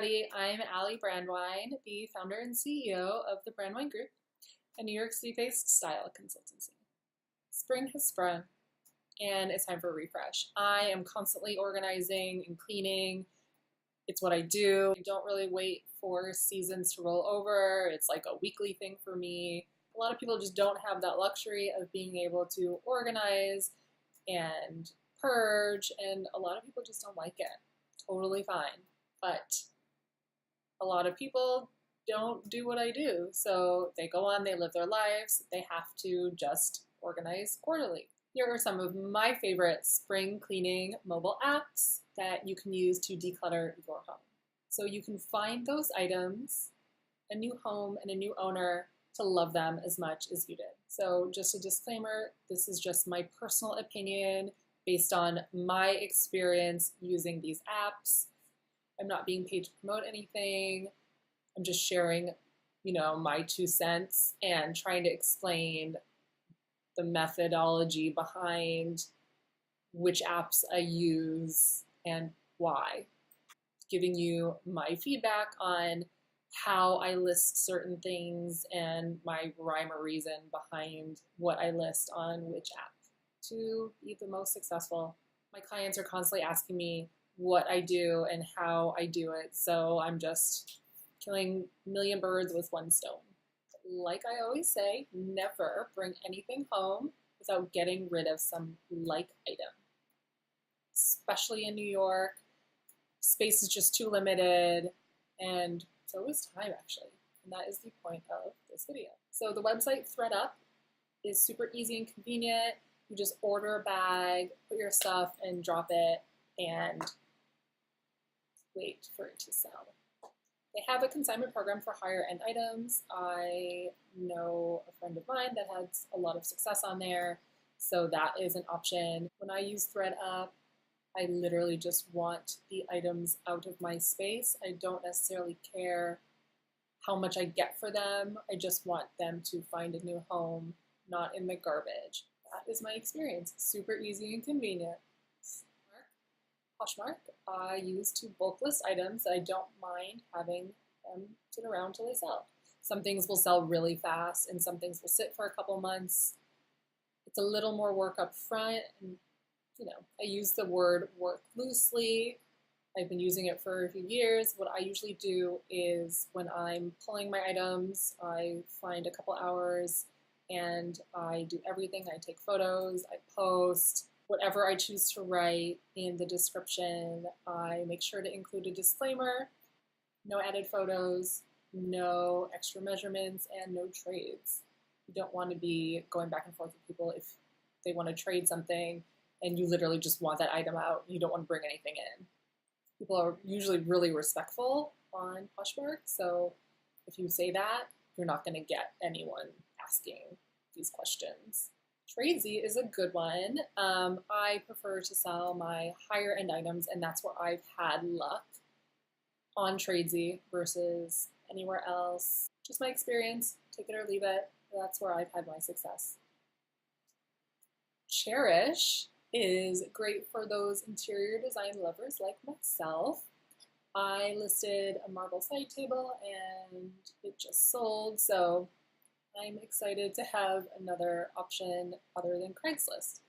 everybody, I'm Allie Brandwine, the founder and CEO of the Brandwine Group, a New York City-based style consultancy. Spring has sprung, and it's time for a refresh. I am constantly organizing and cleaning. It's what I do. I don't really wait for seasons to roll over. It's like a weekly thing for me. A lot of people just don't have that luxury of being able to organize and purge, and a lot of people just don't like it. Totally fine. But a lot of people don't do what I do. So they go on, they live their lives, they have to just organize quarterly. Here are some of my favorite spring cleaning mobile apps that you can use to declutter your home. So you can find those items, a new home and a new owner, to love them as much as you did. So just a disclaimer, this is just my personal opinion based on my experience using these apps. I'm not being paid to promote anything. I'm just sharing, my 2 cents and trying to explain the methodology behind which apps I use and why. Giving you my feedback on how I list certain things and my rhyme or reason behind what I list on which app to be the most successful. My clients are constantly asking me what I do and how I do it, so I'm just killing a million birds with one stone. Like I always say, never bring anything home without getting rid of some like item. Especially in New York, space is just too limited, and so is time actually, and that is the point of this video. So the website ThredUp is super easy and convenient. You just order a bag, put your stuff, and drop it, and wait for it to sell. They have a consignment program for higher end items. I know a friend of mine that has a lot of success on there, so that is an option. When I use ThredUp, I literally just want the items out of my space. I don't necessarily care how much I get for them. I just want them to find a new home, not in the garbage. That is my experience. Super easy and convenient. Poshmark, I use to bulk list items that I don't mind having them sit around till they sell. Some things will sell really fast and some things will sit for a couple months. It's a little more work up front, and I use the word work loosely. I've been using it for a few years. What I usually do is when I'm pulling my items, I find a couple hours and I do everything. I take photos, I post, whatever I choose to write in the description, I make sure to include a disclaimer, no added photos, no extra measurements, and no trades. You don't want to be going back and forth with people if they want to trade something and you literally just want that item out. You don't want to bring anything in. People are usually really respectful on Poshmark, so if you say that, you're not going to get anyone asking these questions. Tradesy is a good one. I prefer to sell my higher end items, and that's where I've had luck on Tradesy versus anywhere else. Just my experience, take it or leave it. That's where I've had my success. Cherish is great for those interior design lovers like myself. I listed a marble side table and it just sold, so I'm excited to have another option other than Craigslist,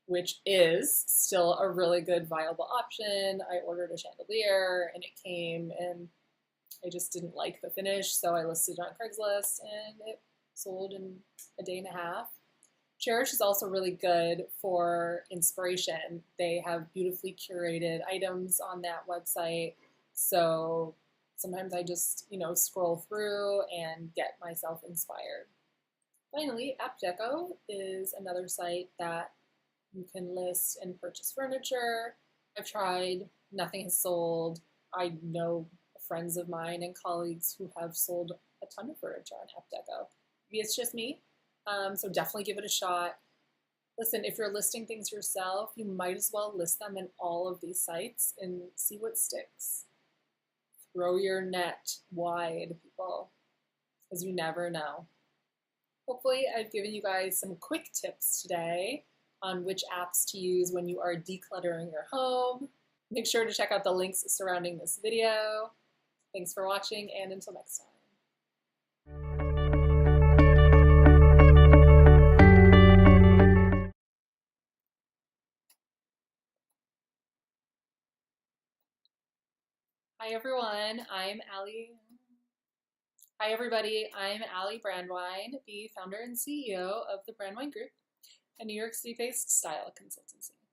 which is still a really good viable option. I ordered a chandelier and it came and I just didn't like the finish, so I listed it on Craigslist and it sold in a day and a half. Cherish is also really good for inspiration. They have beautifully curated items on that website, so sometimes I just, scroll through and get myself inspired. Finally, App Deco is another site that you can list and purchase furniture. I've tried, nothing has sold. I know friends of mine and colleagues who have sold a ton of furniture on App Deco. Maybe it's just me, so definitely give it a shot. Listen, if you're listing things yourself, you might as well list them in all of these sites and see what sticks. Throw your net wide, people, because you never know. Hopefully I've given you guys some quick tips today on which apps to use when you are decluttering your home. Make sure to check out the links surrounding this video. Thanks for watching, and until next time. Hi everyone, I'm Allie. Hi everybody, I'm Allie Brandwine, the founder and CEO of the Brandwine Group, a New York City-based style consultancy.